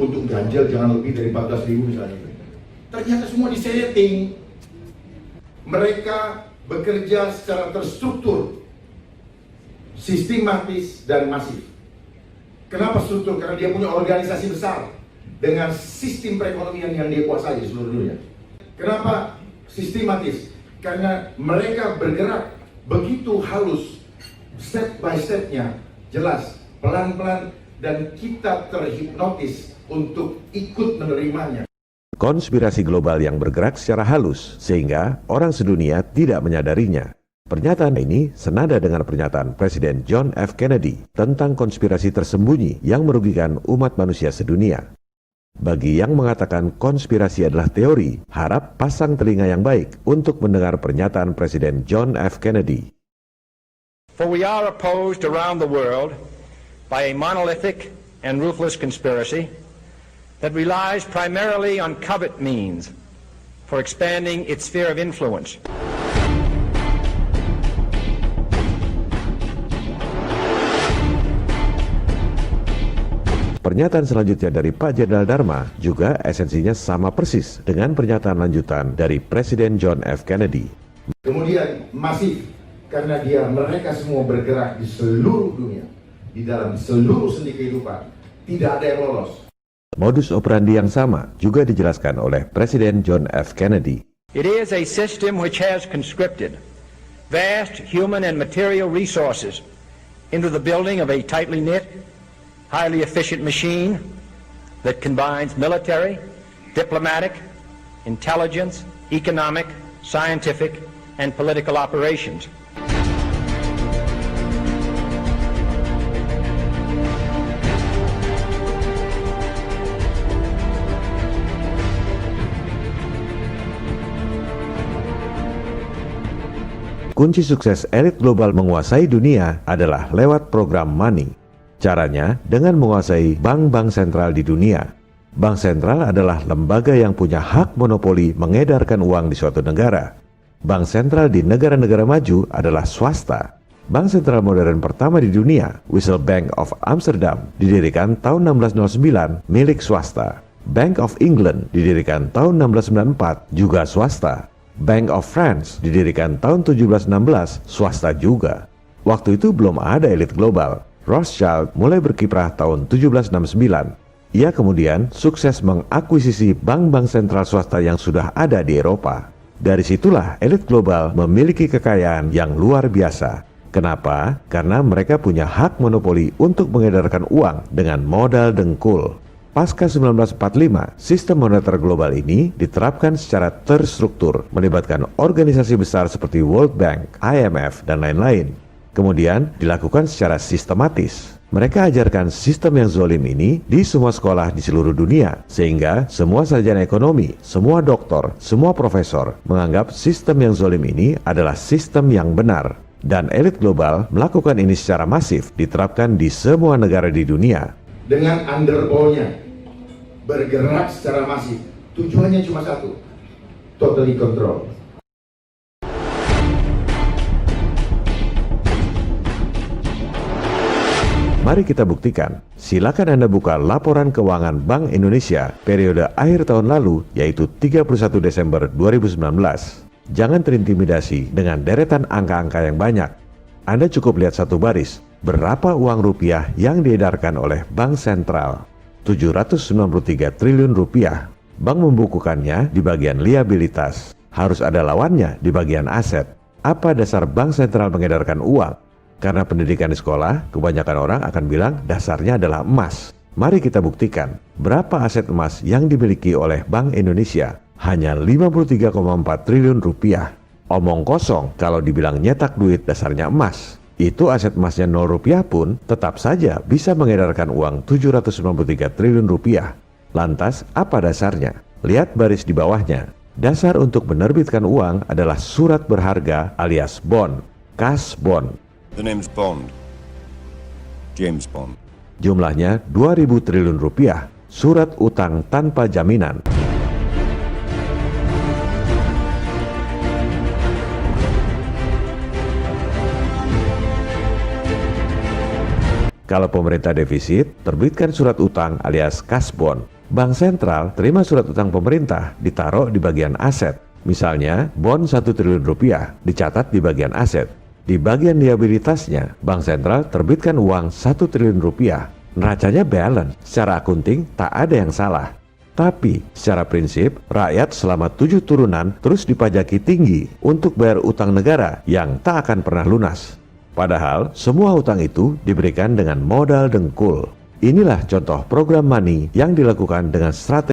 untuk ganjil jangan lebih dari 14.000 misalnya. Ternyata semua disetting. Mereka bekerja secara terstruktur, sistematis dan masif. Kenapa struktur? Karena dia punya organisasi besar dengan sistem perekonomian yang dia kuasai di seluruh dunia. Kenapa sistematis? Karena mereka bergerak begitu halus, step by stepnya, jelas, pelan-pelan, dan kita terhipnotis untuk ikut menerimanya. Konspirasi global yang bergerak secara halus, sehingga orang sedunia tidak menyadarinya. Pernyataan ini senada dengan pernyataan Presiden John F. Kennedy tentang konspirasi tersembunyi yang merugikan umat manusia sedunia. Bagi yang mengatakan konspirasi adalah teori, harap pasang telinga yang baik untuk mendengar pernyataan Presiden John F. Kennedy. For we are opposed around the world by a monolithic and ruthless conspiracy that relies primarily on covert means for expanding its sphere of influence. Pernyataan selanjutnya dari Pak Jenderal Dharma juga esensinya sama persis dengan pernyataan lanjutan dari Presiden John F. Kennedy. Kemudian masif, karena mereka semua bergerak di seluruh dunia, di dalam seluruh sendi kehidupan, tidak ada yang lolos. Modus operandi yang sama juga dijelaskan oleh Presiden John F. Kennedy. It is a system which has conscripted vast human and material resources into the building of a tightly knit, highly efficient machine that combines military, diplomatic, intelligence, economic, scientific, and political operations. Kunci sukses elit global menguasai dunia adalah lewat program money. Caranya dengan menguasai bank-bank sentral di dunia. Bank sentral adalah lembaga yang punya hak monopoli mengedarkan uang di suatu negara. Bank sentral di negara-negara maju adalah swasta. Bank sentral modern pertama di dunia, Wissel Bank of Amsterdam, didirikan tahun 1609 milik swasta. Bank of England didirikan tahun 1694 juga swasta. Bank of France didirikan tahun 1716 swasta juga. Waktu itu belum ada elit global. Rothschild mulai berkiprah tahun 1769. Ia kemudian sukses mengakuisisi bank-bank sentral swasta yang sudah ada di Eropa. Dari situlah elit global memiliki kekayaan yang luar biasa. Kenapa? Karena mereka punya hak monopoli untuk mengedarkan uang dengan modal dengkul. Pasca 1945, sistem moneter global ini diterapkan secara terstruktur, melibatkan organisasi besar seperti World Bank, IMF, dan lain-lain. Kemudian dilakukan secara sistematis. Mereka ajarkan sistem yang zolim ini di semua sekolah di seluruh dunia, sehingga semua sarjana ekonomi, semua doktor, semua profesor menganggap sistem yang zolim ini adalah sistem yang benar. Dan elit global melakukan ini secara masif, diterapkan di semua negara di dunia. Dengan underball-nya bergerak secara masif, tujuannya cuma satu, totally control. Mari kita buktikan. Silakan Anda buka laporan keuangan Bank Indonesia periode akhir tahun lalu, yaitu 31 Desember 2019. Jangan terintimidasi dengan deretan angka-angka yang banyak. Anda cukup lihat satu baris. Berapa uang rupiah yang diedarkan oleh Bank Sentral? 793 triliun rupiah. Bank membukukannya di bagian liabilitas. Harus ada lawannya di bagian aset. Apa dasar Bank Sentral mengedarkan uang? Karena pendidikan di sekolah, kebanyakan orang akan bilang dasarnya adalah emas. Mari kita buktikan. Berapa aset emas yang dimiliki oleh Bank Indonesia? Hanya 53,4 triliun rupiah. Omong kosong kalau dibilang nyetak duit dasarnya emas. Itu aset emasnya 0 rupiah pun tetap saja bisa mengedarkan uang 793 triliun rupiah. Lantas apa dasarnya? Lihat baris di bawahnya. Dasar untuk menerbitkan uang adalah surat berharga alias bond, cash bond. The name's Bond. James Bond. Jumlahnya 2.000 triliun rupiah. Surat utang tanpa jaminan. Kalau pemerintah defisit, terbitkan surat utang alias cash bond. Bank sentral terima surat utang pemerintah, ditaruh di bagian aset. Misalnya, bond 1 triliun rupiah dicatat di bagian aset. Di bagian liabilitasnya, Bank Sentral terbitkan uang 1 triliun rupiah. Neracanya balance, secara akunting tak ada yang salah. Tapi, secara prinsip, rakyat selama 7 turunan terus dipajaki tinggi untuk bayar utang negara yang tak akan pernah lunas. Padahal, semua utang itu diberikan dengan modal dengkul. Inilah contoh program money yang dilakukan dengan strategi